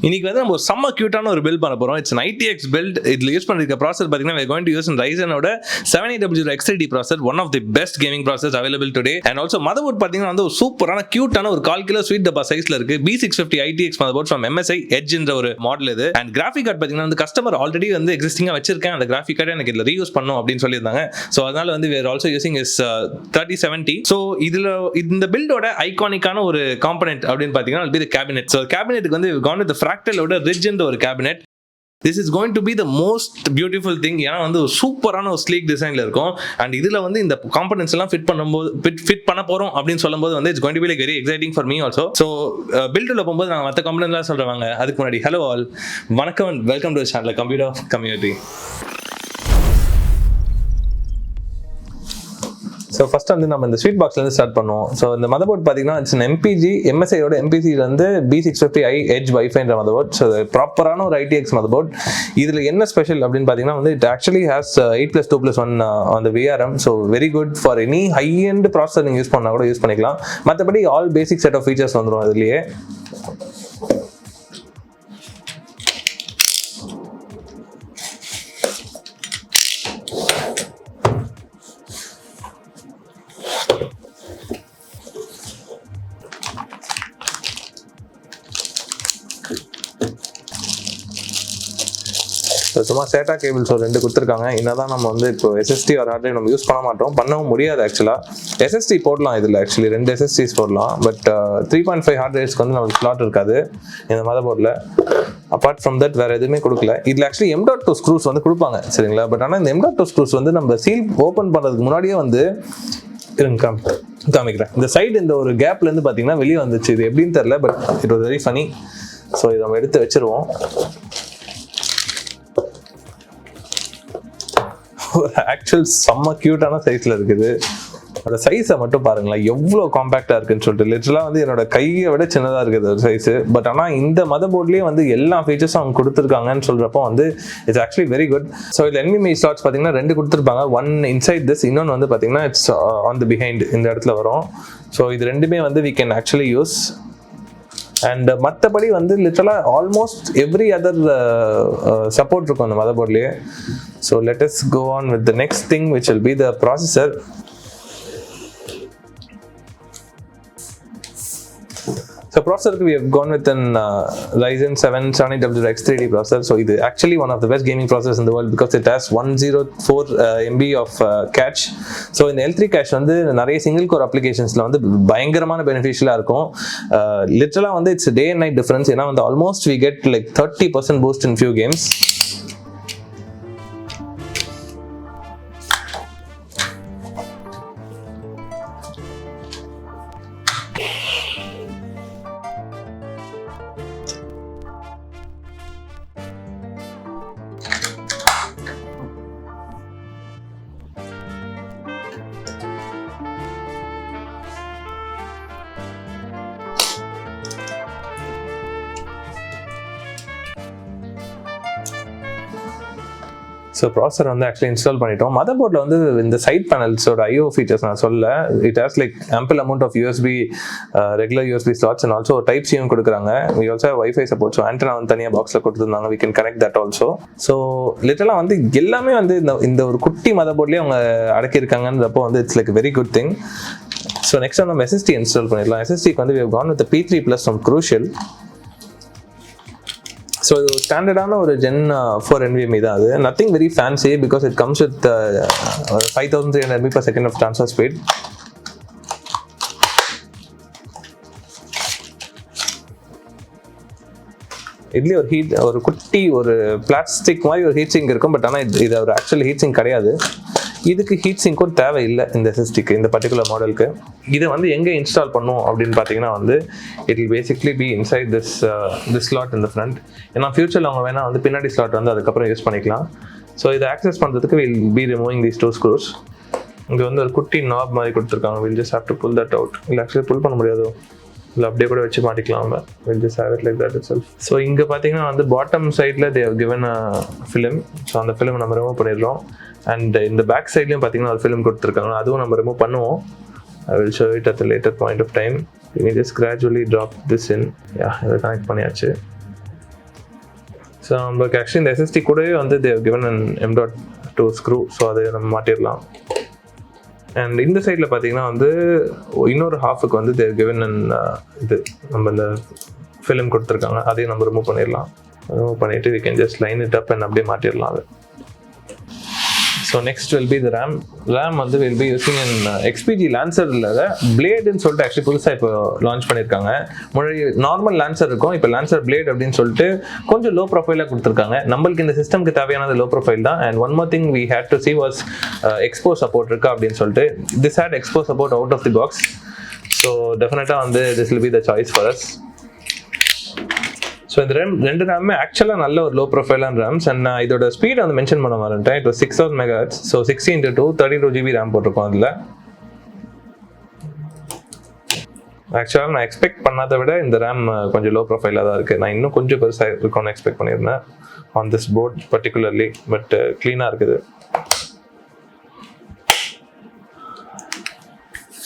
இன்னைக்கு வந்து நம்ம செம்ம கியூட்டான ஒரு பில்ட் பண்ண போறோம். It's an ITX build. இதுல யூஸ் பண்ணிருக்க ப்ராசஸர் பாத்தீங்கன்னா we are going to use Ryzen ஓட 7800 X3D processor, one of the best gaming processors available today. And also motherboard பாத்தீங்கன்னா வந்து ஒரு சூப்பரான கியூட்டான ஒரு 1/4 கிலோ ஸ்வீட் டப்பா சைஸ்ல இருக்கு. B650 ITX motherboard from MSI Edge என்ற ஒரு மாடல் இது. அண்ட் கிராஃபிக் கார்டு பாத்தீங்கன்னா வந்து கஸ்டமர் ஆல்ரெடி வந்து எக்ஸிஸ்டிங்கா வச்சிருக்கேன், அந்த கிராஃபிக் கார்டு எனக்கு இதுல ரீயூஸ் பண்ணும் அப்படின்னு சொல்லியிருந்தாங்க. ஸோ அதனால வந்து we are also using is 3070. So இதுல இந்த பில்டோட ஐகானிக்கான ஒரு காம்பனன்ட் அப்படின்னு பாத்தீங்கன்னா will be the cabinet. So கேபினெட்டுக்கு வந்து gone with the fractal ஓட ரிட்ஜ் என்ற ஒரு cabinet. This is going to be the most beautiful thing. ஏன்னா வந்து ஒரு சூப்பரான ஒரு ஸ்லீக் டிசைன்ல இருக்கும். அண்ட் இதுல வந்து இந்த காம்பனன்ட்ஸ் எல்லாம் ஃபிட் பண்ண போறோம் அப்படின்னு சொல்லும்போது வந்து it's going to be like very exciting for me also. So பில்டுல போகும்போது நாங்கள் மற்ற காம்பனன்ட்லாம் சொல்றாங்க. அதுக்கு முன்னாடி ஹலோ ஆல், வணக்கம் and welcome to channel computer community. So first வந்து நம்ம இந்த ஸ்வீட் பாக்ஸ்லேருந்து ஸ்டார்ட் பண்ணுவோம். ஸோ இந்த மதர்போர்ட் பார்த்தீங்கன்னா இட்ஸ் MPG MSIயோட MPCலேருந்து B650i Edge வைஃபைன்ற மதர்போர்ட். ஸோ ப்ராப்பரான ஒரு ITX மதர்போர்ட். இதில் என்ன ஸ்பெஷல் அப்படின்னு பார்த்தீங்கன்னா வந்து இட் ஆக்சுவலி ஹேஸ் 8+2+1 அந்த VRM. So very good for any high end processor நீங்கள் யூஸ் பண்ணால் கூட யூஸ் பண்ணிக்கலாம். மற்றபடி all basic set of features வந்துடும் அதுலேயே. சும்மா சேட்டா கேபிள்ஸ் ஒரு 2 கொடுத்துருக்காங்க. என்னதான் நம்ம வந்து இப்போ SSD ஒரு ஹார்ட் டிரைவ் நம்ம யூஸ் பண்ண மாட்டோம், பண்ணவும் முடியாது. ஆக்சுவலாக SSD போடலாம் இதில், ஆக்சுவலி 2 SSDs போடலாம். பட் 3.5 ஹார்ட் டிரைவ்ஸ்க்கு வந்து நமக்கு ஸ்லாட் இருக்காது இந்த மதர்போர்டில். அப்பார்ட் ஃப்ரம் தட் வேறு எதுவுமே கொடுக்கல. இதில் ஆக்சுவலி M.2 ஸ்க்ரூஸ் வந்து கொடுப்பாங்க, சரிங்களா? பட் ஆனால் இந்த M.2 ஸ்க்ரூஸ் வந்து நம்ம சீல் ஓப்பன் பண்ணுறதுக்கு முன்னாடியே வந்து காமிக்கிறேன். இந்த சைடு இந்த ஒரு கேப்லேருந்து பார்த்தீங்கன்னா வெளியே வந்துச்சு. இது எப்படின்னு தெரில, but it was very funny. So இதை நம்ம எடுத்து வச்சிருவோம். ஆக்சுவல் செம்ம கியூட்டான சைஸ்ல இருக்குது. அதோட சைஸை மட்டும் பாருங்களேன், எவ்வளோ காம்பேக்டாக இருக்குன்னு சொல்லிட்டு. லிட்டரலாக வந்து என்னோட கையை விட சின்னதாக இருக்குது ஒரு சைஸு. பட் ஆனால் இந்த மதர்போர்ட்லேயே வந்து எல்லா ஃபீச்சர்ஸும் அவங்க கொடுத்துருக்காங்கன்னு சொல்கிறப்போ வந்து it's actually very good. So இதில் NVMe ஸ்லாட்ஸ் பார்த்தீங்கன்னா 2 கொடுத்துருப்பாங்க. ஒன் இன்சைட் திஸ், இன்னொன்று வந்து பார்த்தீங்கன்னா இட்ஸ் ஆன் தி பிஹைண்ட் இந்த இடத்துல வரும். ஸோ இது ரெண்டுமே வந்து we can actually use. And மற்றபடி வந்து லிட்டரலாக ஆல்மோஸ்ட் எவ்ரி அதர் சப்போர்ட் இருக்கும் அந்த மதர்போர்ட்லேயே. So let us go on with the next thing which will be the processor. So processor we have gone with an Ryzen 7 7800 X3D processor. So இது actually one of the best gaming processors in the world because it has 104 MB of cache. So இந்த L3 cache வந்து நிறைய single core applicationஸ்ல வந்து பயங்கரமான பெனிஃபிஷியலாக இருக்கும். லிட்டரலாக வந்து it's day and night difference. ஏன்னா வந்து almost we get like 30% boost in few games. So processor வந்து ஆக்சுவலி இன்ஸ்டால் பண்ணிட்டோம். மதர்போர்டில் வந்து இந்த சைட் பேனல்ஸோட IO ஃபீச்சர்ஸ் நான் சொல்ல, it has like ample amount of USB regular USB slots and also type சியும் கொடுக்குறாங்க. We also wifi support. So antenna வந்து தனியாக பாக்ஸில் கொடுத்துருந்தாங்க, we can connect that also. So லிட்டரலாக வந்து எல்லாமே வந்து இந்த ஒரு குட்டி மதர்போர்ட்லேயே அவங்க அடக்கியிருக்காங்கன்றப்போ வந்து it's like very good thing. So next நம்ம SSD இன்ஸ்டால் பண்ணிடலாம். SSDக்கு வந்து we have gone with the P3+ from Crucial. So இது ஸ்டாண்டர்டான ஒரு Gen 4 NVMe தான். அது nothing very fancy because it comes with 5300 MB/s of transfer speed. இதுலேயே ஒரு குட்டி ஒரு பிளாஸ்டிக் மாதிரி ஒரு ஹீட் சிங்க் இருக்கும். பட் ஆனால் இது ஒரு ஆக்சுவல் ஹீட் சிங்க் கிடையாது. இதுக்கு ஹீட் சிங்க்கும் தேவையில்லை இந்த SSDக்கு, இந்த பர்டிகுலர் மாடலுக்கு. இதை வந்து எங்கே இன்ஸ்டால் பண்ணும் அப்படின்னு பார்த்தீங்கன்னா வந்து it will basically be inside this slot in the front. ஏன்னா ஃபியூச்சரில் அவங்க வேணால் வந்து பின்னாடி ஸ்லாட் வந்து அதுக்கப்புறம் யூஸ் பண்ணிக்கலாம். ஸோ இதை ஆக்சஸ் பண்ணுறதுக்கு we'll be removing these 2 screws. இங்கே வந்து ஒரு குட்டி நாப் மாதிரி கொடுத்துருக்காங்க. We'll just have to pull that out. இல்லை ஆக்சுவலி புல் பண்ண முடியாதோ, இல்லை அப்படியே கூட வச்சு மாட்டிக்கலாம். We'll just have it like that itself. So இங்கே பார்த்தீங்கன்னா வந்து பாட்டம் சைடில் they have given a film. So அந்த ஃபிலிம் நம்ம ரிமூவ் பண்ணிடுறோம். அண்ட் இந்த பேக் சைட்லையும் பார்த்தீங்கன்னா ஒரு ஃபிலிம் கொடுத்துருக்காங்க, அதுவும் நம்ம ரிமூவ் பண்ணுவோம். I will show it at a later point of time. You can just gradually drop this in. Yeah, இதை கனெக்ட் பண்ணியாச்சு. ஸோ நம்மளுக்கு ஆக்சுவலி இந்த எஸ்எஸ்டி கூடவே வந்து they've given an M.2 screw. So அதை நம்ம மாட்டிடலாம். அண்ட் இந்த சைடில் பார்த்தீங்கன்னா வந்து இன்னொரு ஹாஃபுக்கு வந்து தேவ் கிவன் அன் இது நம்ம இந்த ஃபிலிம் கொடுத்துருக்காங்க, அதையும் நம்ம ரிமூவ் பண்ணிடலாம். ரிமூவ் பண்ணிவிட்டு we can just line it up and அப்படியே மாட்டிடலாம் அது. So next will be the RAM. RAM வந்து will be using in XPG லான்சரில் பிளேடுன்னு சொல்லிட்டு ஆக்சுவலி புதுசாக இப்போ லான்ச் பண்ணியிருக்காங்க. முன்னாடி நார்மல் லான்சர் இருக்கும், இப்போ லான்சர் பிளேட் அப்படின்னு சொல்லிட்டு கொஞ்சம் லோ ப்ரொஃபைலாக கொடுத்துருக்காங்க. நம்மளுக்கு இந்த சிஸ்டம்க்கு தேவையானது லோ ப்ரொஃபைல் தான். And one more thing we had to see was EXPO support இருக்கா அப்படின்னு சொல்லிட்டு. This had EXPO support out of the box. So டெஃபினட்டாக வந்து this will be the choice for us. So இந்த ரெண்டு ரேமே ஆக்சுவலாக நல்ல ஒரு லோ ப்ரொஃபைலான ரேம்ஸ். அண்ட் நான் இதோட ஸ்பீட் வந்து மென்ஷன் பண்ண மாட்டேன். It was 6000 MHz. So 60x2 32 GB RAM போட்டிருக்கோம் அதில். ஆக்சுவலாக நான் எக்ஸ்பெக்ட் பண்ணாத விட இந்த ரேம் கொஞ்சம் லோ ப்ரொஃபைலாக தான் இருக்குது. நான் இன்னும் கொஞ்சம் பெருசாக இருக்கும்னு எக்ஸ்பெக்ட் பண்ணியிருந்தேன் on this board particularly. But க்ளீனாக இருக்குது.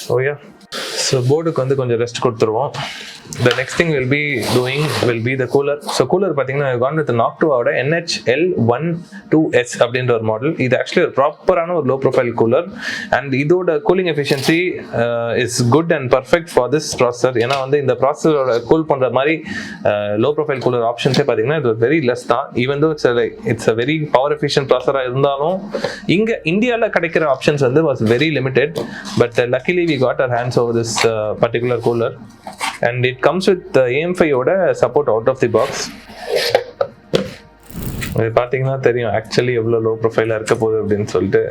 ஸோ யா, ஸோ போர்டுக்கு வந்து கொஞ்சம் ரெஸ்ட் கொடுத்துருவோம். The next thing we'll be doing will be the cooler. So cooler பார்த்தீங்கன்னா gone with the Noctua-ஓட NHL12S அப்படின்ற ஒரு மாடல். இது ஆக்சுவலி ஒரு ப்ராப்பரான ஒரு லோ ப்ரொஃபைல் கூலர். அண்ட் இதோட cooling efficiency is good and perfect for this processor. ஏன்னா வந்து இந்த ப்ராசஸரோட கூல் பண்ணுற மாதிரி லோ ப்ரொஃபைல் கூலர் ஆப்ஷன்ஸே பார்த்தீங்கன்னா இது வெரி லெஸ் தான். Even though it's a very power efficient ப்ராசஸராக இருந்தாலும் இங்கே இந்தியாவில் கிடைக்கிற ஆப்ஷன்ஸ் வந்து was very limited. But luckily we got our hands over this particular cooler. And it comes with the AM5 ஓட support out of the box. இது பார்த்தீங்கன்னா தெரியும் ஆக்சுவலி எவ்வளோ லோ ப்ரொஃபைலாக இருக்க போகுது அப்படின்னு சொல்லிட்டு.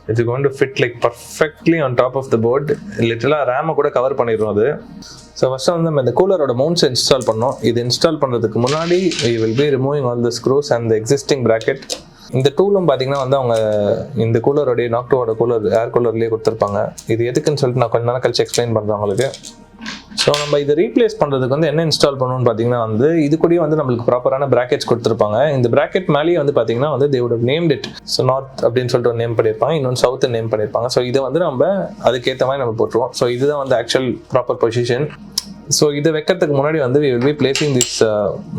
It's going to fit like perfectly on top of the board. லிட்டலாக ரேமை கூட கவர் பண்ணிடுவோம் அது. ஸோ ஃபஸ்ட்டு வந்து நம்ம இந்த கூலரோட மவுண்ட்ஸ் இன்ஸ்டால் பண்ணோம். இது இன்ஸ்டால் பண்ணுறதுக்கு முன்னாடி we will be removing all the screws and the existing bracket. இந்த டூலும் பார்த்தீங்கன்னா வந்து அவங்க இந்த கூலரோடைய Noctua-ஓட கூலர் ஏர் கூலர்லேயே கொடுத்துருப்பாங்க. இது எதுக்குன்னு சொல்லிட்டு நான் கொஞ்ச நாள் கழிச்சு எக்ஸ்பிளைன் பண்ணுறேன் உங்களுக்கு. ஸோ நம்ம இதை ரீப்ளேஸ் பண்ணுறதுக்கு வந்து என்ன இன்ஸ்டால் பண்ணணும்னு பார்த்தீங்கன்னா வந்து இது கூடயே வந்து நம்மளுக்கு ப்ராப்பரான ப்ராக்கெட்ஸ் கொடுத்துருப்பாங்க. இந்த ப்ராக்கெட் மேலேயே வந்து பார்த்தீங்கன்னா வந்து they would have named it. So north அப்படின்னு சொல்லிட்டு ஒரு நேம் பண்ணியிருப்பாங்க, இன்னொன்று சவுத் நேம் பண்ணியிருப்பாங்க. ஸோ இதை வந்து நம்ம அதுக்கேற்ற மாதிரி நம்ம போட்டுருவோம். ஸோ இதுதான் வந்து ஆக்சுவல் ப்ராப்பர் பொசிஷன். ஸோ இதை வைக்கிறதுக்கு முன்னாடி வந்து we will be placing this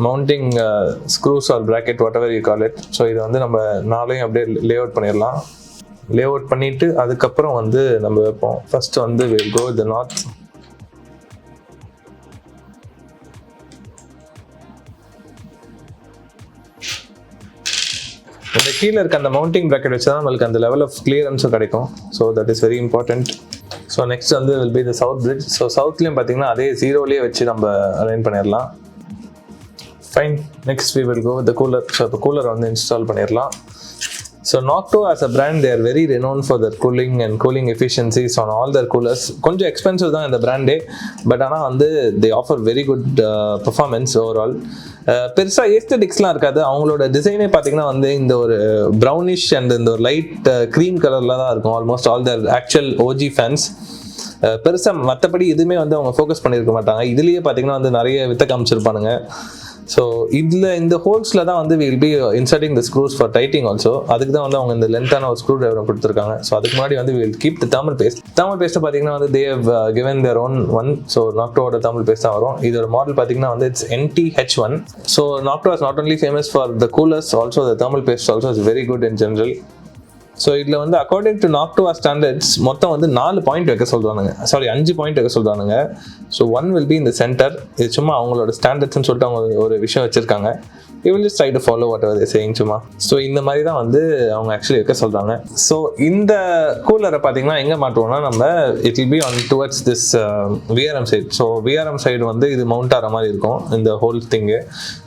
mounting screws or bracket whatever you call it. So இதை வந்து நம்ம நாளையும் அப்படியே லே அவுட் பண்ணிடலாம். லே அவுட் பண்ணிவிட்டு அதுக்கப்புறம் வந்து நம்ம வைப்போம். ஃபர்ஸ்ட் வந்து we will go with the north. இந்த கீழே இருக்க அந்த மவுண்டிங் ப்ராக்கெட் வச்சு தான் நம்மளுக்கு அந்த லெவல் ஆஃப் கிளியரன்ஸும் கிடைக்கும். So that is very important. So next வந்து will be the south bridge. So சவுத்லேயும் பார்த்தீங்கன்னா அதே ஜீரோலேயே வச்சு நம்ம அலைன் பண்ணிடலாம். Fine. Next we will go with the cooler. So இப்போ கூலர் வந்து இன்ஸ்டால் பண்ணிடலாம். So Noctua as a brand, they are very renowned for their cooling and cooling efficiencies on all their coolers. கொஞ்சம் expensive தான் இந்த பிராண்டே, but ஆனால் வந்து they offer very good performance overall. பெருசாக ஏஸ்தட்டிக்ஸ்லாம் இருக்காது. அவங்களோட டிசைனே பார்த்தீங்கன்னா வந்து இந்த ஒரு ப்ரௌனிஷ் அண்ட் இந்த ஒரு லைட் க்ரீம் கலரில் தான் இருக்கும். ஆல்மோஸ்ட் ஆல் தேர் ஆக்சுவல் OG ஃபேன்ஸ். பெருசாக மற்றபடி எதுவுமே வந்து அவங்க ஃபோக்கஸ் பண்ணியிருக்க மாட்டாங்க. இதுலேயே பார்த்தீங்கன்னா வந்து நிறைய வித்த காமிச்சிருப்பானுங்க. ஸோ இதில் இந்த ஹோல்ஸில் தான் வந்து will be inserting the screws for tightening also. அதுக்கு தான் வந்து அவங்க இந்த லென்த்தான ஒரு ஸ்க்ரூ டிரைவர் கொடுத்துருக்காங்க. ஸோ அதுக்கு முன்னாடி வந்து will keep the thermal paste. thermal paste பார்த்தீங்கன்னா வந்து they have given their own one. So Noctua-ஓட thermal paste தான் வரும். இதோட மாடல் பார்த்தீங்கன்னா வந்து இட்ஸ் NTH1. ஸோ Noctua is not only famous for the coolers, also the thermal paste also is very good in general. So இதில் வந்து according to Noctua standards மொத்தம் வந்து 4 பாயிண்ட் வைக்க சொல்கிறானுங்க. சாரி 5 பாயிண்ட் வைக்க சொல்கிறானுங்க. So 1 will be in the center. இது சும்மா அவங்களோட ஸ்டாண்டர்ட்ஸ்னு சொல்லிட்டு அவங்க ஒரு விஷயம் வச்சுருக்காங்க. you will just try to follow whatever they're saying சும்மா. ஸோ இந்த மாதிரி தான் வந்து அவங்க ஆக்சுவலி வைக்க சொல்கிறாங்க. ஸோ இந்த கூலரை பார்த்தீங்கன்னா எங்கே மாட்டுவோம்னா நம்ம it will be on towards this VRM side. So VRM side வந்து இது மவுண்ட் ஆகிற மாதிரி இருக்கும் இந்த ஹோல் திங்கு.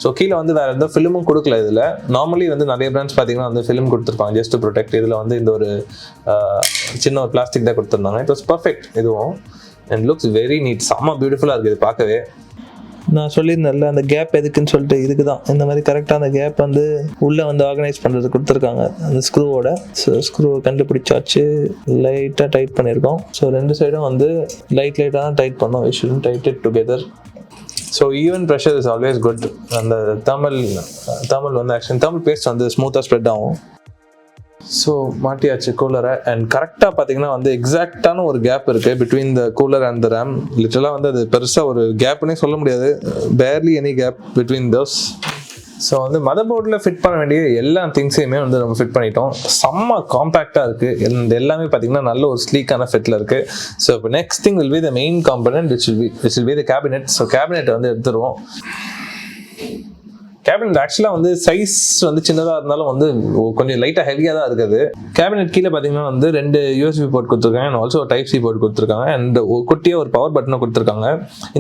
ஸோ கீழே வந்து வேறு எந்த ஃபிலிமும் கொடுக்கல இதில். நார்மலி வந்து நிறைய பிராண்ட்ஸ் பார்த்தீங்கன்னா வந்து ஃபிலிம் கொடுத்துருப்பாங்க ஜஸ்ட் டு ப்ரொடெக்ட். இதில் வந்து இந்த ஒரு சின்ன ஒரு பிளாஸ்டிக் தான் கொடுத்துருந்தாங்க. இட் வாஸ் பர்ஃபெக்ட் இதுவும். And looks very neat. செம்ம பியூட்டிஃபுல்லாக இருக்குது பார்க்கவே. நான் சொல்லியிருந்தேன்ல அந்த கேப் எதுக்குன்னு சொல்லிட்டு இதுக்கு தான். இந்த மாதிரி கரெக்டாக அந்த கேப் வந்து உள்ளே வந்து ஆர்கனைஸ் பண்ணுறது கொடுத்துருக்காங்க அந்த ஸ்க்ரூவோட. ஸோ ஸ்க்ரூவை கண்டுபிடிச்சாச்சு, லைட்டாக டைட் பண்ணியிருக்கோம். ஸோ 2 சைடும் வந்து லைட்டாக தான் டைட் பண்ணோம். We should tight it together. So even pressure is always good. அந்த thermal வந்து ஆக்சுவலி thermal பேஸ்ட் வந்து ஸ்மூத்தாக ஸ்ப்ரெட் ஆகும். ஸோ மாட்டியாச்சு கூலரை. அண்ட் கரெக்டாக பார்த்தீங்கன்னா வந்து எக்ஸாக்டான ஒரு கேப் இருக்குது between the cooler and the RAM. லிட்டலாக வந்து அது பெருசாக ஒரு கேப்னே சொல்ல முடியாது. Barely any gap between those. So வந்து மதர் போர்டில் ஃபிட் பண்ண வேண்டிய எல்லா திங்ஸையுமே வந்து நம்ம ஃபிட் பண்ணிட்டோம். செம்ம காம்பேக்டாக இருக்குது. இந்த எல்லாமே பார்த்தீங்கன்னா நல்ல ஒரு ஸ்லீக்கான ஃபிட்டில் இருக்குது. ஸோ இப்போ next thing will be the main component which will be the cabinet. So cabinet வந்து எடுத்துருவோம். கேபினெட் ஆக்சுவலாக வந்து சைஸ் வந்து சின்னதாக இருந்தாலும் வந்து கொஞ்சம் லைட்டாக ஹெவியாக தான் இருக்குது. கேபினெட் கீழே பார்த்தீங்கன்னா வந்து 2 USB போர்ட் கொடுத்துருக்காங்க and also type C port கொடுத்துருக்காங்க அண்ட் குட்டியாக ஒரு பவர் பட்டனை கொடுத்துருக்காங்க.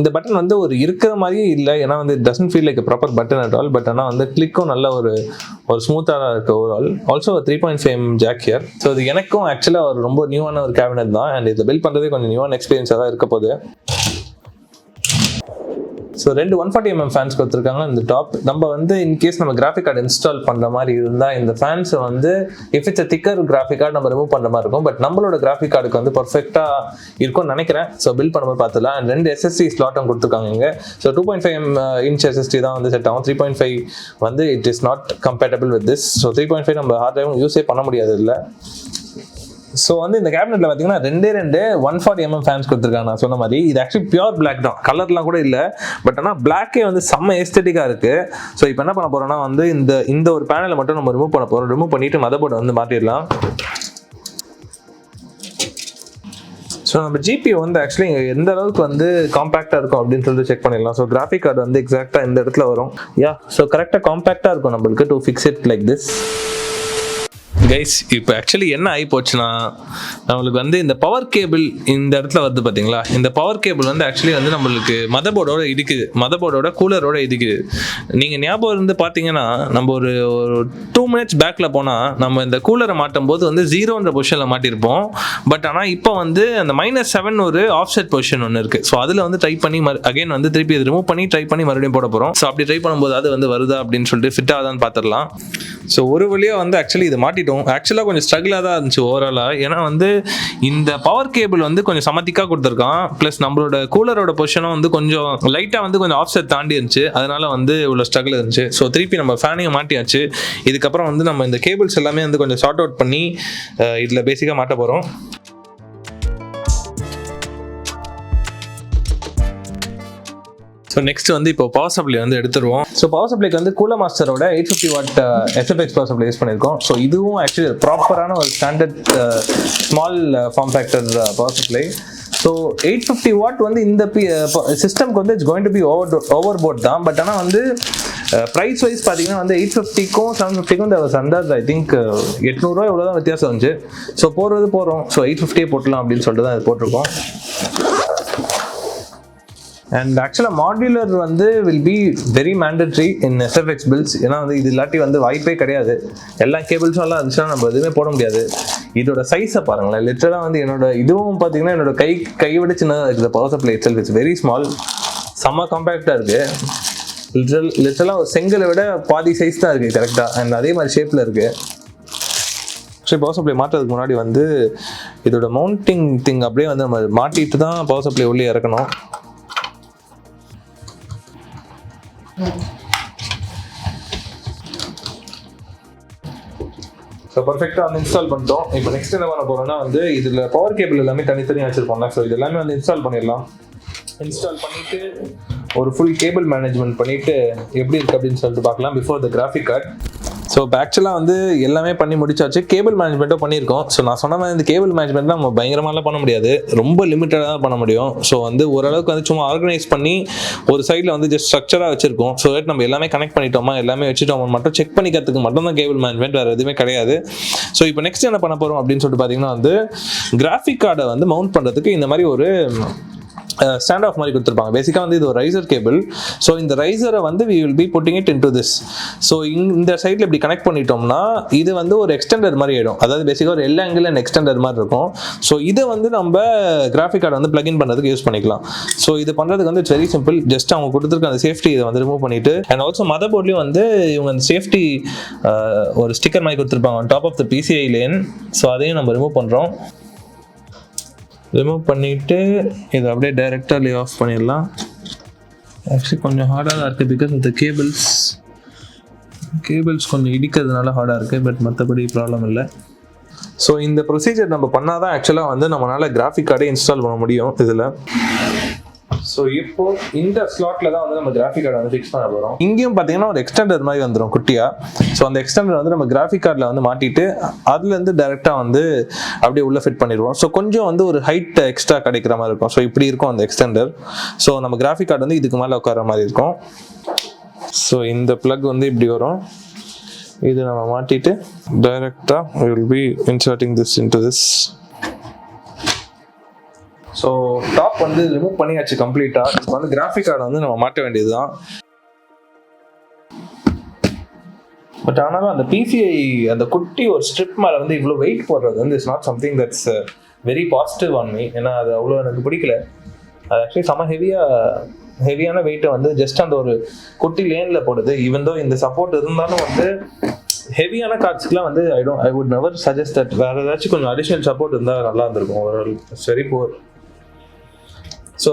இந்த பட்டன் வந்து ஒரு இருக்கிற மாதிரியே இல்லை, ஏன்னா வந்து doesn't feel like proper button at all. But ஆனால் வந்து கிளிக்கும் நல்ல ஒரு ஸ்மூத்தாக இருக்குது overall. Also 3.5 jack here. So இது எனக்கும் ஆக்சுவலாக ஒரு ரொம்ப நியூவான ஒரு கேபினெட் தான் அண்ட் இதை பில்ட் பண்ணுறதே கொஞ்சம் நியூவான எக்ஸ்பீரியன்ஸாக தான் இருக்க போகுது. ஸோ 2 140mm ஃபேன்ஸ் கொடுத்துருக்காங்க இந்த டாப். நம்ம வந்து இன்கேஸ் நம்ம கிராஃபிக் கார்டு இன்ஸ்டால் பண்ணுற மாதிரி இருந்தால் இந்த ஃபேன்ஸை வந்து இஃப் இட்ஸ் திக்கர் கிராஃபிக் கார்டு நம்ம ரிமூவ் பண்ணுற மாதிரி இருக்கும். பட் நம்மளோட கிராஃபிக் கார்டுக்கு வந்து பர்ஃபெக்டாக இருக்கும்னு நினைக்கிறேன். ஸோ பில்ட் பண்ணும்போது பார்த்துலாம். அண்ட் 2 SSD ஸ்லாட்டும் கொடுத்துருக்காங்க இங்கே. ஸோ 2.5 inch SSD தான் வந்து செட் ஆகும். 3.5 வந்து it is not compatible with this. So 3.5 நம்ம ஹார்ட் டிரைவும் யூஸே பண்ண முடியாது இல்லை. ஸோ வந்து இந்த கேபினெட்ல பார்த்தீங்கன்னா 2 140mm ஃபேன்ஸ் கொடுத்துருக்காங்க. நான் சொன்ன மாதிரி இது ஆக்சுவலி பியூர் பிளாக் தான், கலர்லாம் கூட இல்லை. பட் ஆனால் பிளாக்கே வந்து செம்ம எஸ்தெட்டிக்காக இருக்கு. ஸோ இப்போ என்ன பண்ண போறோம்னா வந்து இந்த ஒரு பேனலை மட்டும் நம்ம ரிமூவ் பண்ண போறோம். ரிமூவ் பண்ணிட்டு மதர் போர்டை வந்து மாற்றிடலாம். ஸோ நம்ம ஜிபியூ வந்து ஆக்சுவலி எந்த அளவுக்கு வந்து காம்பேக்டாக இருக்கும் அப்படின்னு சொல்லிட்டு செக் பண்ணிடலாம். ஸோ கிராஃபிக் கார்டு வந்து எக்ஸாக்டாக இந்த இடத்துல வரும். ஸோ கரெக்டாக காம்பேக்டாக இருக்கும் நம்மளுக்கு to fix it like this. Guys இப்போ ஆக்சுவலி என்ன ஆகி போச்சுன்னா நம்மளுக்கு வந்து இந்த பவர் கேபிள் இந்த இடத்துல வருது பார்த்தீங்களா. இந்த பவர் கேபிள் வந்து ஆக்சுவலி வந்து நம்மளுக்கு மதர் போர்டோட இடிக்குது, மதர் போர்டோட கூலரோட இடிக்குது. நீங்கள் ஞாபகம் இருந்து பார்த்தீங்கன்னா நம்ம ஒரு 2 minutes பேக்கில் போனால் நம்ம இந்த கூலரை மாட்டும் போது வந்து 0ன்ற பொசிஷனில் மாட்டியிருப்போம். பட் ஆனால் இப்போ வந்து அந்த -7 ஒரு ஆஃப்செட் பொசிஷன் ஒன்று இருக்குது. ஸோ அதில் வந்து ட்ரை பண்ணி அகைன் வந்து திருப்பி அது ரிமூவ் பண்ணி ட்ரை பண்ணி மறுபடியும் போட போகிறோம். ஸோ அப்படி ட்ரை பண்ணும்போது அது வந்து வருதா அப்படின்னு சொல்லிட்டு ஃபிட் ஆகுதான்னு பார்த்துடலாம். ஸோ ஒரு வழியாக வந்து ஆக்சுவலி இதை மாட்டிட்டோம். ஆக்சுவலாக கொஞ்சம் ஸ்ட்ரகிளாக தான் இருந்துச்சு ஓவராலாக. ஏன்னா வந்து இந்த பவர் கேபிள் வந்து கொஞ்சம் சமத்திக்காக கொடுத்துருக்கான். ப்ளஸ் நம்மளோட கூலரோட பொசிஷனும் வந்து கொஞ்சம் லைட்டாக வந்து கொஞ்சம் ஆஃப்செட் தாண்டி இருந்துச்சு. அதனால வந்து இவ்வளோ ஸ்ட்ரகிள் இருந்துச்சு. ஸோ திருப்பி நம்ம ஃபேனையும் மாட்டியாச்சு. இதுக்கப்புறம் வந்து நம்ம இந்த கேபிள்ஸ் எல்லாமே வந்து கொஞ்சம் சார்ட் அவுட் பண்ணி இதில் பேசிக்காக மாட்ட போகிறோம். ஸோ நெக்ஸ்ட் வந்து இப்போ பவர் சப்ளை வந்து எடுத்துருவோம். ஸோ பவர் சப்ளைக்கு வந்து கூலர் மாஸ்டரோட 850 watt SFX power supply use பண்ணியிருக்கோம். ஸோ இதுவும் ஆக்சுவலி ப்ராப்பரான ஒரு standard small form factor power supply. So 850 watt வந்து இந்த சிஸ்டம்க்கு வந்து it's going to be overboard தான். பட் ஆனால் வந்து ப்ரைஸ் வைஸ் பார்த்தீங்கன்னா வந்து 850க்கும் 750க்கும் இந்த சண்டர் ஐ திங்க் 800 இவ்வளோ தான் வித்தியாசம் வந்துச்சு. ஸோ போகிறோம். ஸோ 850 போட்டலாம் அப்படின்னு சொல்லிட்டு தான் இது போட்டிருக்கோம். அண்ட் ஆக்சுவலாக மாடுலர் வந்து will be very mandatory in SFX builds. ஏன்னா வந்து இது இல்லாட்டி வந்து வாய்ப்பே கிடையாது. எல்லா கேபிள்ஸும் எல்லாம் இருந்துச்சுன்னா நம்ம எதுவுமே போட முடியாது. இதோட சைஸை பாருங்களேன். லிட்டராக வந்து என்னோட இதுவும் பார்த்தீங்கன்னா என்னோட கையை விட சின்னதாக இருக்குது. Power supply itself it's very small. செம்ம காம்பேக்டாக இருக்குது. லிட்டரலாக ஒரு செங்கலை விட பாதி சைஸ் தான் இருக்குது கரெக்டாக. அண்ட் அதே மாதிரி ஷேப்பில் இருக்குது. ஸோ பவர் சப்ளை மாட்டுறதுக்கு முன்னாடி வந்து இதோட மவுண்டிங் திங் அப்படியே வந்து நம்ம மாட்டிட்டு தான் பவர் சப்ளை உள்ளே இறக்கணும். ஸோ பர்ஃபெக்டாக வந்து இன்ஸ்டால் பண்ணிட்டோம். இப்போ நெக்ஸ்ட் என்ன பண்ண போகிறோம்னா வந்து இதில் பவர் கேபிள் எல்லாமே தனித்தனியாக வச்சுருப்போம்ல. ஸோ இது எல்லாமே வந்து இன்ஸ்டால் பண்ணிடலாம். இன்ஸ்டால் பண்ணிவிட்டு ஒரு ஃபுல் கேபிள் மேனேஜ்மெண்ட் பண்ணிவிட்டு எப்படி இருக்குது அப்படின்னு சொல்லிட்டு பார்க்கலாம் before the graphic card. So ஆக்சுவலாக வந்து எல்லாமே பண்ணி முடிச்சாச்சு. கேபிள் மேனேஜ்மெண்ட்டும் பண்ணியிருக்கோம். ஸோ நான் சொன்ன மாதிரி இந்த கேபிள் மேனேஜ்மெண்ட்லாம் நம்ம பயங்கரமாலாம் பண்ண முடியாது, ரொம்ப லிமிட்டடாக தான் பண்ண முடியும். ஸோ வந்து ஓரளவுக்கு வந்து சும்மா ஆர்கனைஸ் பண்ணி ஒரு சைடில் வந்து ஜஸ்ட் ஸ்ட்ரக்சராக வச்சிருக்கோம். ஸோ நம்ம எல்லாமே கனெக்ட் பண்ணிட்டோமா எல்லாமே வச்சுட்டோமா மட்டும் செக் பண்ணிக்கிறதுக்கு மட்டும் தான் கேபிள் மேனேஜ்மெண்ட், வேறு எதுவுமே கிடையாது. ஸோ இப்போ நெக்ஸ்ட் என்ன பண்ண போகிறோம் அப்படின்னு சொல்லிட்டு பார்த்தீங்கன்னா வந்து கிராஃபிக் கார்டை வந்து மவுண்ட் பண்ணுறதுக்கு இந்த மாதிரி ஒரு ஸ்டாண்ட் ஆஃப் மாதிரி கொடுத்துருப்பாங்க. பேசிக்காக வந்து இது ஒரு ரைசர் கேபிள். ஸோ இந்த ரைசரை வந்து we will be putting it into this. So இந்த சைடில் இப்படி கனெக்ட் பண்ணிட்டோம்னா இது வந்து ஒரு எக்ஸ்டெண்டர் மாதிரி ஆகிடும். அதாவது பேசிக்காக ஒரு எல் ஆங்கிள் அண்ட் எக்ஸ்டெண்டர் மாதிரி இருக்கும். ஸோ இதை வந்து நம்ம கிராஃபிக் கார்டை வந்து பிளக்இன் பண்ணுறதுக்கு யூஸ் பண்ணிக்கலாம். ஸோ இது பண்ணுறதுக்கு வந்து இட்ஸ் வெரி சிம்பிள். ஜஸ்ட் அவங்க கொடுத்துருக்க அந்த சேஃப்டி இதை வந்து ரிமூவ் பண்ணிட்டு அண்ட் ஆல்சோ மதர் போர்ட்லேயும் வந்து இவங்க அந்த சேஃப்டி ஒரு ஸ்டிக்கர் மாதிரி கொடுத்துருப்பாங்க on top of the PCI lane. So அதையும் நம்ம ரிமூவ் பண்ணுறோம். ரிமூவ் பண்ணிவிட்டு இதை அப்படியே டைரெக்டாக லே ஆஃப் பண்ணிடலாம். ஆக்சுவலி கொஞ்சம் ஹார்டாக தான் இருக்குது பிகாஸ் இந்த கேபிள்ஸ் கொஞ்சம் இடிக்கிறதுனால ஹார்டாக இருக்குது. பட் மற்றபடி ப்ராப்ளம் இல்லை. ஸோ இந்த ப்ரொசீஜர் நம்ம பண்ணால் தான் ஆக்சுவலாக வந்து நம்மளால் கிராஃபிக் கார்டே இன்ஸ்டால் பண்ண முடியும் இதில். ஸோ இப்போ இந்த ஸ்லாட்ல தான் வந்து நம்ம கிராஃபிக் கார்டு வந்து ஃபிக்ஸ் பண்ண போகிறோம். இங்கேயும் பார்த்தீங்கன்னா ஒரு எக்ஸ்டெண்டர் மாதிரி வந்துடும் குட்டியா. ஸோ அந்த எக்ஸ்டெண்டர் வந்து நம்ம கிராஃபிக் கார்டில் வந்து மாட்டிட்டு அதுலேருந்து டைரெக்டாக வந்து அப்படியே உள்ள ஃபிட் பண்ணிடுவோம். ஸோ கொஞ்சம் வந்து ஒரு ஹைட் எக்ஸ்ட்ரா கிடைக்கிற மாதிரி இருக்கும். ஸோ இப்படி இருக்கும் அந்த எக்ஸ்டெண்டர். ஸோ நம்ம கிராஃபிக் கார்டு வந்து இதுக்கு மேலே உட்கார மாதிரி இருக்கும். ஸோ இந்த பிளக் வந்து இப்படி வரும். இது நம்ம மாட்டிட்டு டைரெக்டாக we will be inserting this into this. So top வந்து ரிமூவ் பண்ணியாச்சு கம்ப்ளீட்டாக. இப்போ வந்து கிராஃபிக் கார்டை வந்து நம்ம மாட்ட வேண்டியது தான். பட் ஆனாலும் அந்த பிசிஐ அந்த குட்டி ஒரு ஸ்ட்ரிப் மேலே வந்து இவ்வளோ வெயிட் போடுறது வந்து it's not something that's very positive on me. ஏன்னா அது அவ்வளோ எனக்கு பிடிக்கல. அது ஆக்சுவலி செம ஹெவியான வெயிட்டை வந்து ஜஸ்ட் அந்த ஒரு குட்டி லேனில் போடுது. ஈவன் தோ இந்த சப்போர்ட் இருந்தாலும் வந்து ஹெவியான கார்ட்ஸ்க்குலாம் வந்து I would never suggest that வேறு ஏதாச்சும் கொஞ்சம் அடிஷ்னல் சப்போர்ட் இருந்தால் நல்லா இருந்திருக்கும். ஒரு வெரி புவர். ஸோ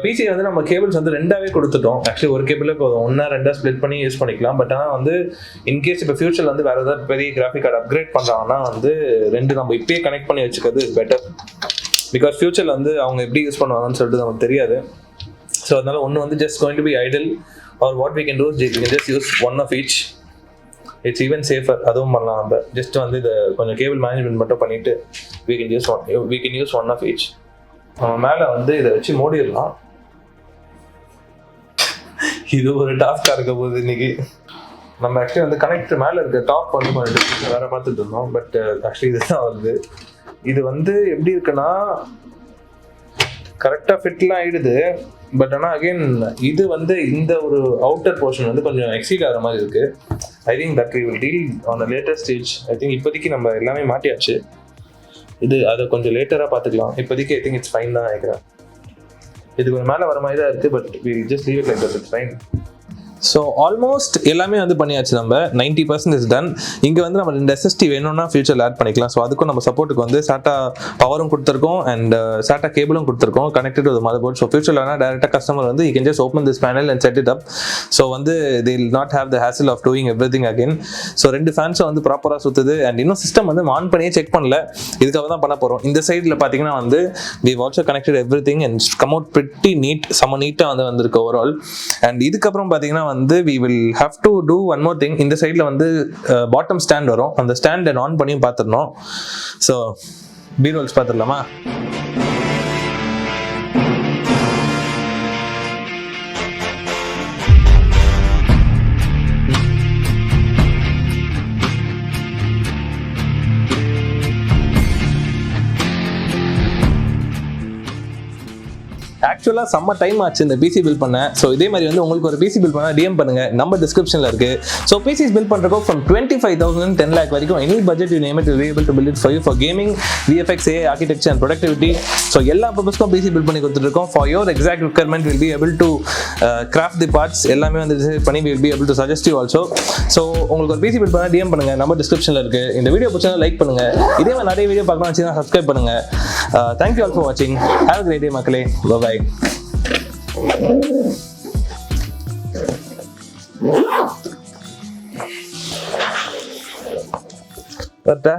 பிசி வந்து நம்ம கேபிள்ஸ் வந்து ரெண்டாவே கொடுத்துட்டோம். ஆக்சுவலி ஒரு கேபிளே போதும், ஒன்றா ரெண்டாக ஸ்ப்ளிட் பண்ணி யூஸ் பண்ணிக்கலாம். பட் ஆனால் வந்து இன்கேஸ் இப்போ ஃபியூச்சரில் வந்து வேறு ஏதாவது பெரிய கிராஃபிக் கார்டு அப்கிரேட் பண்ணுறாங்கன்னா வந்து ரெண்டு நம்ம இப்பயே கனெக்ட் பண்ணி வச்சுக்கிறது இஸ் பெட்டர். பிகாஸ் ஃபியூச்சரில் வந்து அவங்க எப்படி யூஸ் பண்ணுவாங்கன்னு சொல்லிட்டு நமக்கு தெரியாது. ஸோ அதனால ஒன்று வந்து just going to be idle or what we can do just use one of each. It's even safer. அதுவும் பண்ணலாம். நம்ம ஜஸ்ட் வந்து இதை கொஞ்சம் கேபிள் மேனேஜ்மெண்ட் மட்டும் பண்ணிவிட்டு we can use one of each. நம்ம மேலே வந்து இதை வச்சு மூடிடலாம். இது ஒரு டாஸ்காக இருக்க போகுது இன்னைக்கு. நம்ம ஆக்சுவலி வந்து கனெக்ட் மேலே இருக்க டாப் வந்து கொஞ்சம் வேற பார்த்துட்டு இருந்தோம். பட் ஆக்சுவலி இதுதான் வருது. இது வந்து எப்படி இருக்குன்னா கரெக்டாக ஃபிட்லாம் ஆகிடுது. பட் ஆனால் அகெயின் இது வந்து இந்த ஒரு அவுட்டர் போர்ஷன் வந்து கொஞ்சம் எக்ஸீட் ஆகிற மாதிரி இருக்குது. I think that we will deal on the later stage. I think இப்போதைக்கு நம்ம எல்லாமே மாட்டியாச்சு. இது அதை கொஞ்சம் லேட்டராக பார்த்துக்கலாம். இப்போதைக்கு ஐ திங்க் இட்ஸ் ஃபைன் தான் நினைக்கிறேன். இது கொஞ்சம் மேலே வர மாதிரி தான் இருக்குது. But we just leave it like that. It's fine. So almost எல்லாமே வந்து பண்ணியாச்சு. நம்ம 90% இஸ் டன். இங்கே வந்து நம்ம 2 SSD வேணும்னா ஃபியூச்சரில் ஆட் பண்ணிக்கலாம். ஸோ அதுக்கும் நம்ம சப்போர்ட்டுக்கு வந்து சாட்டா பவரும் கொடுத்துருக்கோம் அண்ட் சாட்டா கேபிளும் கொடுத்துருக்கோம் connected to motherboard. So ஃபியூச்சரில் வேணால் டேரெக்டாக கஸ்டமர் வந்து you can just open this panel and set it up. So வந்து they will not have the hassle of doing everything again. So 2 ஃபேன்ஸும் வந்து ப்ராப்பராக சுற்றுது. அண்ட் இன்னும் சிஸ்டம் வந்து ஆன் பண்ணியே செக் பண்ணல. இதுக்காக தான் பண்ண போகிறோம். இந்த சைடில் பார்த்தீங்கன்னா வந்து we also connected everything and come out pretty neat. செம்ம நீட்டாக வந்து வந்திருக்கு ஓவரால். அண்ட் இதுக்கப்புறம் பார்த்தீங்கன்னா வந்து we will have to do one more thing. இந்த சைடில் வந்து பாட்டம் ஸ்டாண்ட் வரும். அந்த ஸ்டாண்டை ஆன் பண்ணியும் பார்த்துடணும். ஸோ பீரோல்ஸ் பார்த்துடலாமா? ஆக்சுவலாக செம்ம டைம் ஆச்சு இந்த பிசி பில் பண்ண. ஸோ இதே மாதிரி வந்து உங்களுக்கு ஒரு பிசி பில் பண்ண டிஎம் பண்ணுங்க. நம்ம டிஸ்கிரிப்ஷனில் இருக்கு. ஸோ பிசிஸ் பில் பண்ணுறப்போ ஃப்ரம் 25,000 10 lakh வரைக்கும் any budget you name it will be able to build it for you for gaming, VFX, A, architecture and productivity. So எல்லா பர்பஸ்க்கும் பிசி பில் பண்ணி கொடுத்துருக்கோம். For your exact requirement will be able to craft the parts. எல்லாமே வந்து decide பண்ணி will be able to suggest you also. So உங்களுக்கு ஒரு PC bill பண்ண டிஎம் பண்ணுங்க. நம்ம டிஸ்கிரிப்ஷனில் இருக்கு. இந்த வீடியோ பிடிச்சா லைக் பண்ணுங்க. இதே மாதிரி நிறைய வீடியோ பார்க்கணும் வச்சுன்னா சப்ஸ்கிரைப் பண்ணுங்க. தேங்க்யூ ஆல் ஃபார் வாட்சிங். ஹேவ் அ கிரேட் டே மக்களே. பை. What the?